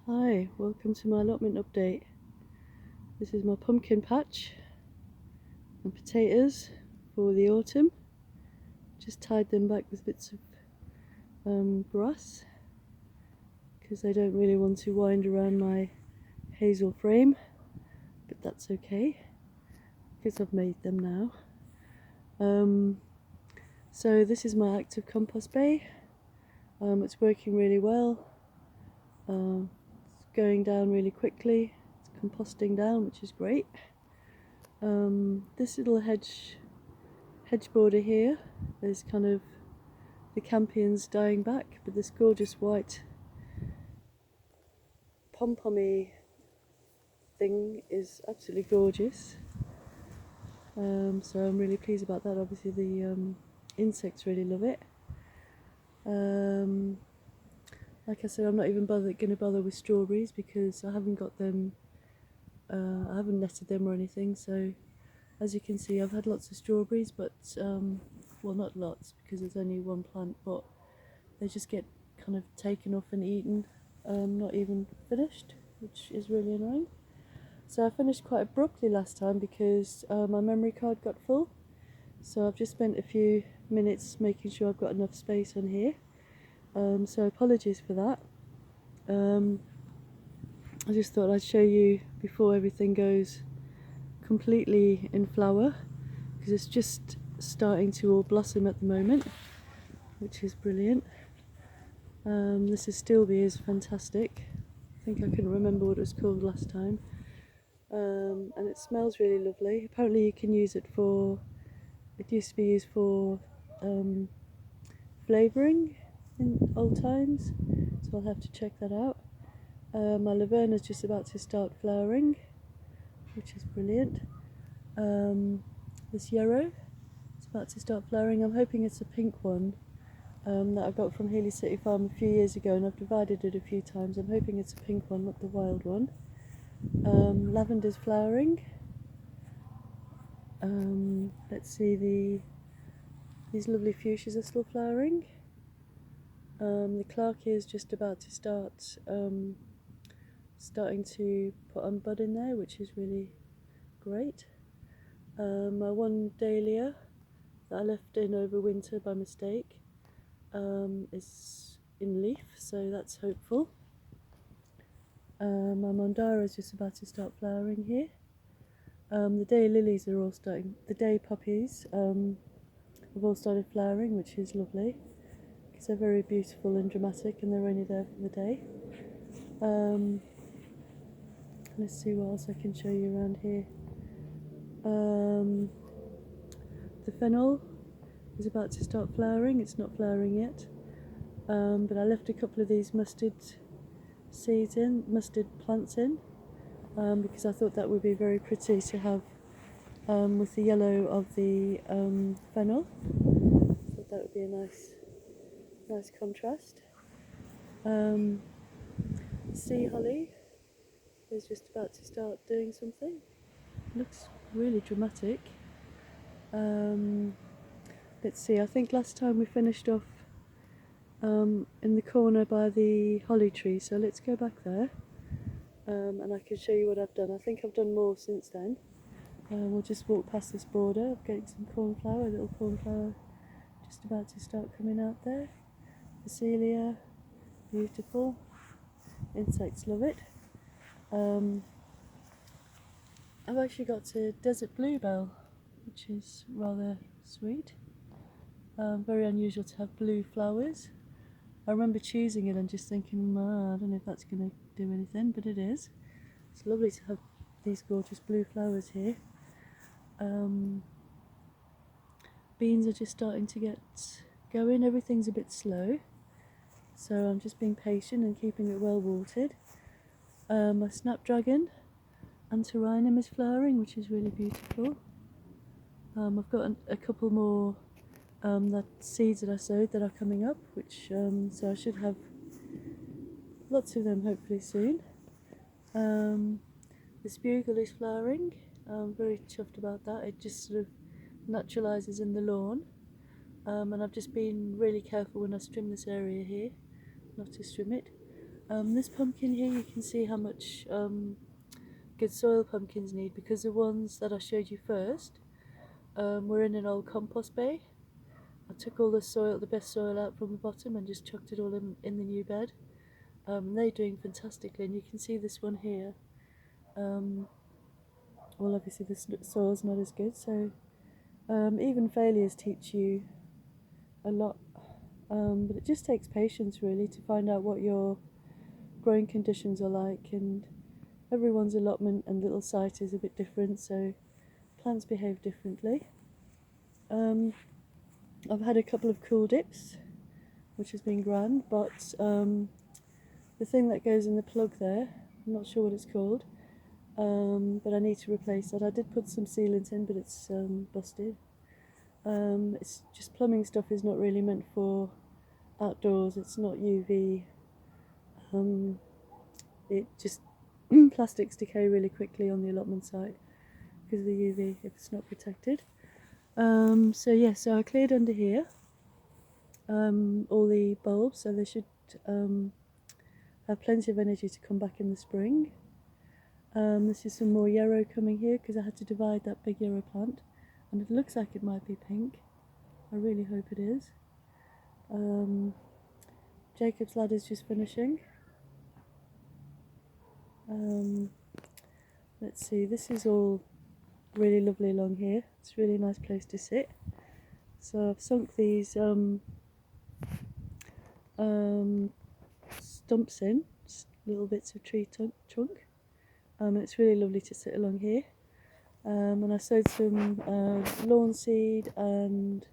Hi, welcome to my allotment update. This is my pumpkin patch and potatoes for the autumn. Just tied them back with bits of grass because I don't really want to wind around my hazel frame, but that's okay because I've made them now. So this is my active compost bay. It's working really well. It's going down really quickly. It's composting down, which is great. This little hedge border here is kind of the campions dying back, but this gorgeous white pom-pommy thing is absolutely gorgeous. So I'm really pleased about that. Obviously the insects really love it. Like I said, I'm not even going to bother with strawberries because I haven't got them, I haven't netted them or anything. So as you can see, I've had lots of strawberries, but well, not lots because there's only one plant, but they just get kind of taken off and eaten, not even finished, which is really annoying. So I finished quite abruptly last time because my memory card got full. So I've just spent a few minutes making sure I've got enough space on here. So apologies for that. I just thought I'd show you before everything goes completely in flower, because it's just starting to all blossom at the moment, which is brilliant. This Astilbe is fantastic. I think I couldn't remember what it was called last time. And it smells really lovely. Apparently you can use it for, it used to be used for flavouring in old times, so I'll have to check that out. My laverne is just about to start flowering, which is brilliant. This yarrow is about to start flowering. I'm hoping it's a pink one that I got from Healy City Farm a few years ago, and I've divided it a few times. I'm hoping it's a pink one, not the wild one. Lavender's flowering. Let's see, these lovely fuchsias are still flowering. The Clarkia is just about to starting to put on bud in there, which is really great. My one dahlia that I left in over winter by mistake is in leaf, so that's hopeful. My mandara is just about to start flowering here. The day lilies are all starting, the day poppies have all started flowering, which is lovely because they're very beautiful and dramatic and they're only there for the day. Let's see what else I can show you around here. The fennel is about to start flowering. It's not flowering yet, but I left a couple of these mustard plants in, because I thought that would be very pretty to have with the yellow of the fennel. I thought that would be a nice contrast. Sea holly is just about to start doing something. Looks really dramatic. Let's see, I think last time we finished off in the corner by the holly tree, so let's go back there and I can show you what I've done. I think I've done more since then. We'll just walk past this border. I'm getting some cornflower, a little cornflower just about to start coming out there. Phacelia, beautiful. Insects love it. I've actually got a desert bluebell, which is rather sweet. Very unusual to have blue flowers. I remember choosing it and just thinking, I don't know if that's going to do anything, but it is. It's lovely to have these gorgeous blue flowers here. Beans are just starting to get going. Everything's a bit slow, so I'm just being patient and keeping it well watered. My snapdragon antirrhinum is flowering, which is really beautiful. I've got a couple more that seeds that I sowed that are coming up, which so I should have lots of them hopefully soon. The spugle is flowering. I'm very chuffed about that. It just sort of naturalises in the lawn, and I've just been really careful when I trim this area here not to trim it. This pumpkin here, you can see how much good soil pumpkins need, because the ones that I showed you first were in an old compost bay. I took all the soil, the best soil out from the bottom and just chucked it all in the new bed. They're doing fantastically, and you can see this one here. Well, obviously the soil's not as good, so even failures teach you a lot. But it just takes patience really to find out what your growing conditions are like, and everyone's allotment and little site is a bit different, so plants behave differently. I've had a couple of cool dips, which has been grand, but the thing that goes in the plug there, I'm not sure what it's called, but I need to replace that. I did put some sealant in, but it's busted. It's just plumbing stuff is not really meant for outdoors. It's not UV. It just plastics decay really quickly on the allotment site because of the UV if it's not protected. So yeah, so I cleared under here all the bulbs, so they should have plenty of energy to come back in the spring. This is some more yarrow coming here because I had to divide that big yarrow plant, and it looks like it might be pink. I really hope it is. Jacob's ladder's just finishing. Let's see, this is all really lovely along here. It's a really nice place to sit. So I've sunk these stumps in, little bits of tree trunk. It's really lovely to sit along here. And I sowed some lawn seed and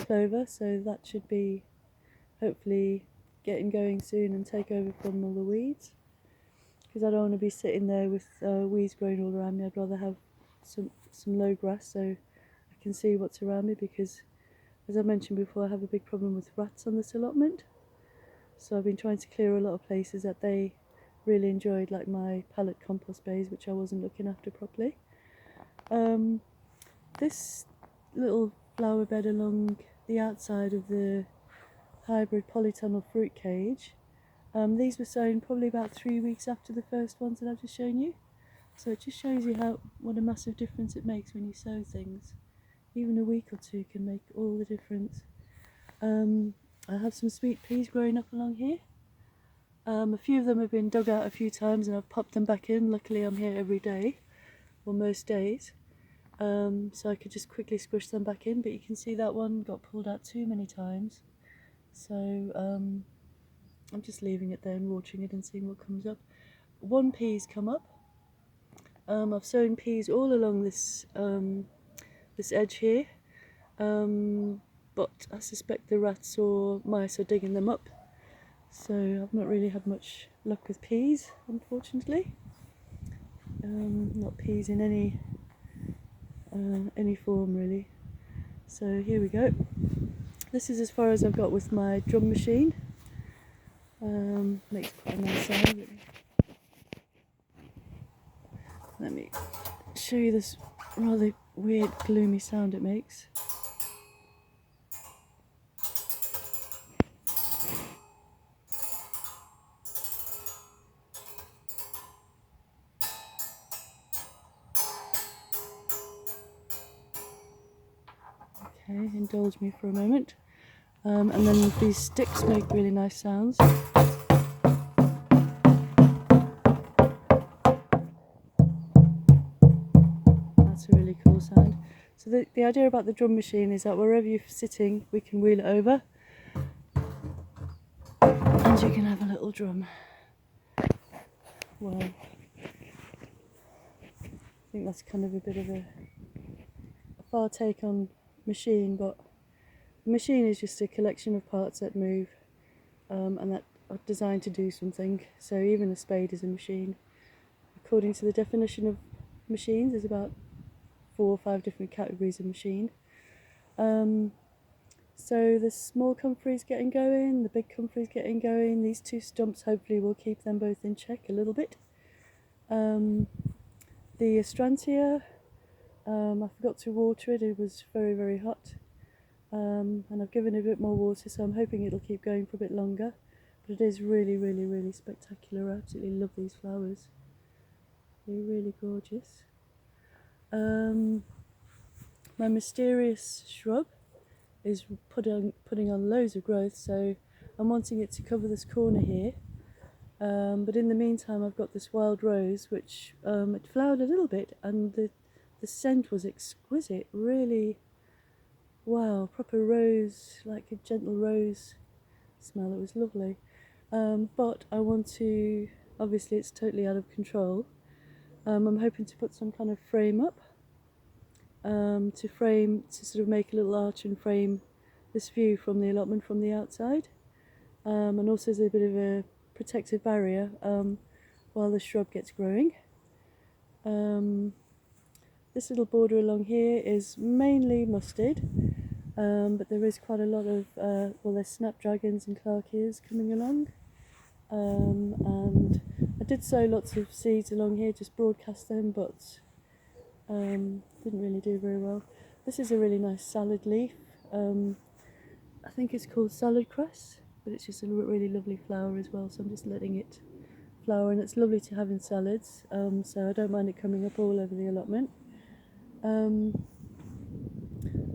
clover, so that should be hopefully getting going soon and take over from all the weeds, because I don't want to be sitting there with weeds growing all around me. I'd rather have some low grass so I can see what's around me, because as I mentioned before, I have a big problem with rats on this allotment. So I've been trying to clear a lot of places that they really enjoyed, like my pallet compost bays, which I wasn't looking after properly. This little flower bed along the outside of the hybrid polytunnel fruit cage, these were sown probably about 3 weeks after the first ones that I've just shown you. So it just shows you what a massive difference it makes when you sow things. Even a week or two can make all the difference. I have some sweet peas growing up along here. A few of them have been dug out a few times and I've popped them back in. Luckily I'm here every day, or most days, so I could just quickly squish them back in, but you can see that one got pulled out too many times. So I'm just leaving it there and watering it and seeing what comes up. One pea's come up. I've sown peas all along this this edge here, but I suspect the rats or mice are digging them up, so I've not really had much luck with peas, unfortunately. Not peas in any form really. So here we go. This is as far as I've got with my drum machine. Makes quite a nice sound. Let me show you this rather weird gloomy sound it makes. Okay, indulge me for a moment. And then these sticks make really nice sounds. That's a really cool sound. So the idea about the drum machine is that wherever you're sitting, we can wheel it over and you can have a little drum. Well, I think that's kind of a bit of a far take on machine, but the machine is just a collection of parts that move and that are designed to do something. So even a spade is a machine. According to the definition of machines, there's about 4 or 5 different categories of machine. So the small comfrey's getting going, the big comfrey's getting going. These 2 stumps hopefully will keep them both in check a little bit. The astrantia, I forgot to water it. It was very, very hot. And I've given it a bit more water, so I'm hoping it'll keep going for a bit longer. But it is really, really, really spectacular. I absolutely love these flowers. They're really gorgeous. My mysterious shrub is putting on loads of growth, so I'm wanting it to cover this corner here. But in the meantime, I've got this wild rose, which it flowered a little bit, and the scent was exquisite. Really, wow, proper rose, like a gentle rose smell. It was lovely. But I want to, obviously it's totally out of control. I'm hoping to put some kind of frame up, to sort of make a little arch and frame this view from the allotment from the outside. And also as a bit of a protective barrier while the shrub gets growing. This little border along here is mainly mustard, but there is quite a lot of, well, there's snapdragons and clarkias coming along. And I did sow lots of seeds along here, just broadcast them, but didn't really do very well. This is a really nice salad leaf. I think it's called salad cress, but it's just a really lovely flower as well, so I'm just letting it flower, and it's lovely to have in salads, so I don't mind it coming up all over the allotment.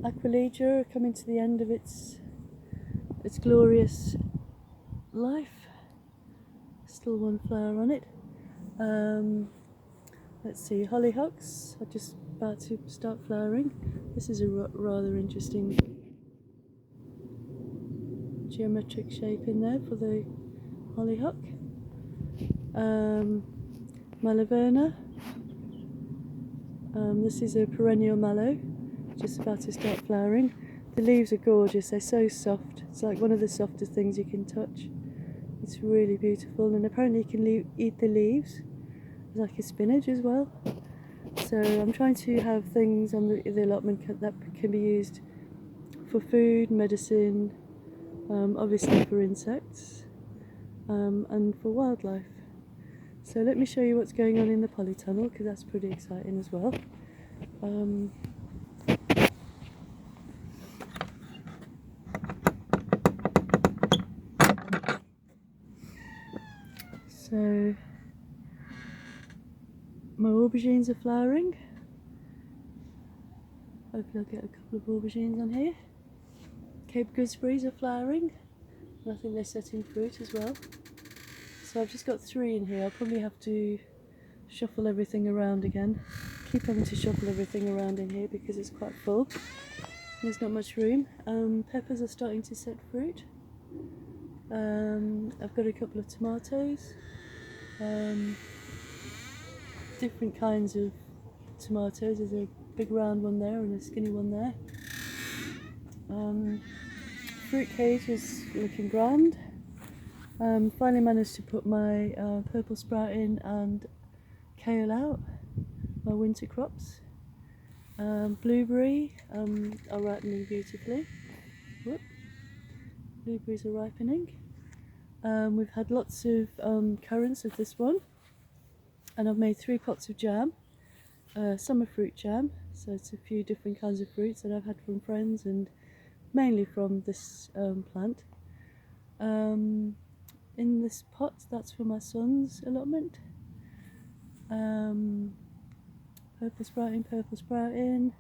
Aquilegia coming to the end of its glorious life. Still one flower on it. Let's see, hollyhocks are just about to start flowering. This is a rather interesting geometric shape in there for the hollyhock. Malaverna. This is a perennial mallow, just about to start flowering. The leaves are gorgeous, they're so soft. It's like one of the softest things you can touch. It's really beautiful, and apparently you can eat the leaves, like a spinach as well. So I'm trying to have things on the allotment that can be used for food, medicine, obviously for insects, and for wildlife. So let me show you what's going on in the polytunnel, because that's pretty exciting as well. So my aubergines are flowering. Hopefully I'll get a couple of aubergines on here. Cape gooseberries are flowering, and I think they're setting fruit as well. So I've just got 3 in here. I'll probably have to shuffle everything around again. Keep having to shuffle everything around in here because it's quite full. There's not much room. Peppers are starting to set fruit. I've got a couple of tomatoes. Different kinds of tomatoes. There's a big round one there and a skinny one there. Fruit cage is looking grand. Finally managed to put my purple sprout in and kale out, my winter crops. Blueberry are ripening beautifully. Whoop. Blueberries are ripening. We've had lots of currants of this one, and I've made 3 pots of jam, summer fruit jam, so it's a few different kinds of fruits that I've had from friends and mainly from this plant. In this pot, that's for my son's allotment. Purple sprouting,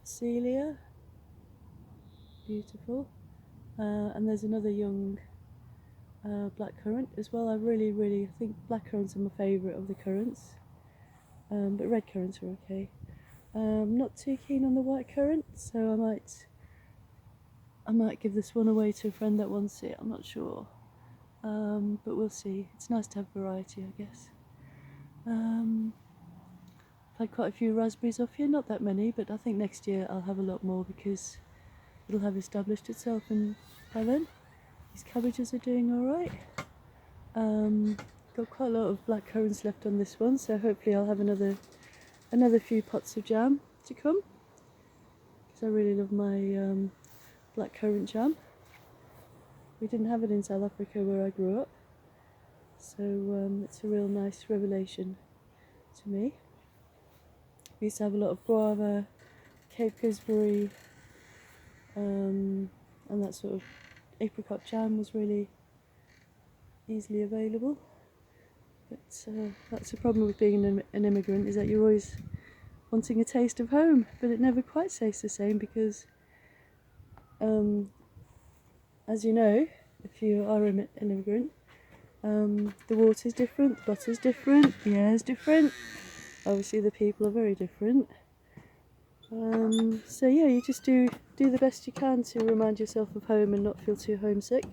celia, beautiful, and there's another young blackcurrant as well. I think blackcurrants are my favourite of the currants, but red currants are okay. Not too keen on the white currant, so I might give this one away to a friend that wants it. I'm not sure, but we'll see. It's nice to have variety, I guess. I've had quite a few raspberries off here, not that many, but I think next year I'll have a lot more because it'll have established itself, and by then these cabbages are doing alright. Got quite a lot of black currants left on this one, so hopefully I'll have another few pots of jam to come, because I really love my black currant jam. We didn't have it in South Africa where I grew up, so it's a real nice revelation to me. We used to have a lot of guava, Cape gooseberry, and that sort of apricot jam was really easily available. But that's the problem with being an immigrant, is that you're always wanting a taste of home, but it never quite tastes the same because, as you know, if you are an immigrant, the water's different, the butter's different, the air's different, obviously the people are very different. So yeah, you just do the best you can to remind yourself of home and not feel too homesick.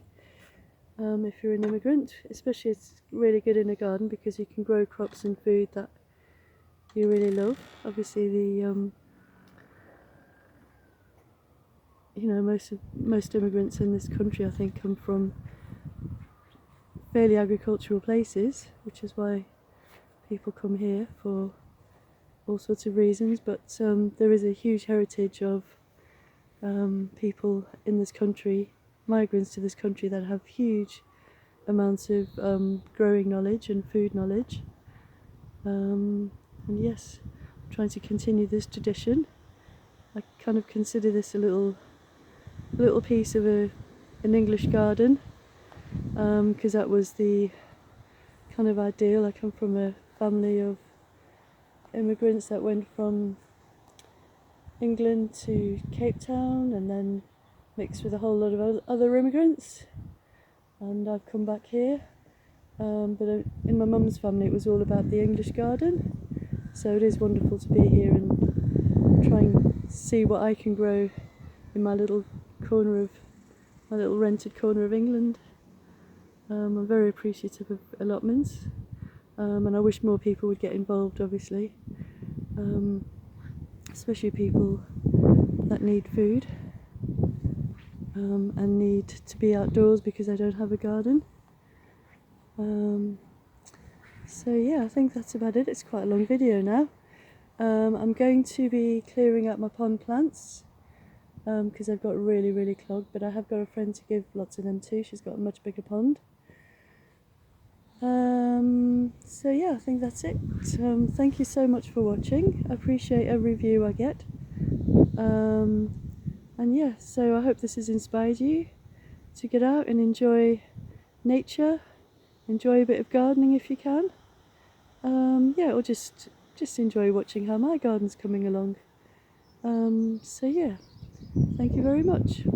If you're an immigrant, especially, it's really good in a garden because you can grow crops and food that you really love. Obviously, most immigrants in this country, I think, come from fairly agricultural places, which is why people come here for all sorts of reasons. But there is a huge heritage of people in this country, migrants to this country, that have huge amounts of growing knowledge and food knowledge. And yes, I'm trying to continue this tradition. I kind of consider this a little piece of an English garden, because that was the kind of ideal. I come from a family of immigrants that went from England to Cape Town and then mixed with a whole lot of other immigrants, and I've come back here. But in my mum's family it was all about the English garden, so it is wonderful to be here and try and see what I can grow in my little rented corner of England. I'm very appreciative of allotments, and I wish more people would get involved, obviously, especially people that need food and need to be outdoors because they don't have a garden. So yeah, I think that's about it. It's quite a long video now. I'm going to be clearing out my pond plants because they've got really clogged, but I have got a friend to give lots of them to. She's got a much bigger pond. So yeah, I think that's it. Thank you so much for watching. I appreciate every view I get. And yeah, so I hope this has inspired you to get out and enjoy nature, enjoy a bit of gardening if you can. Yeah, or just enjoy watching how my garden's coming along. So yeah, thank you very much.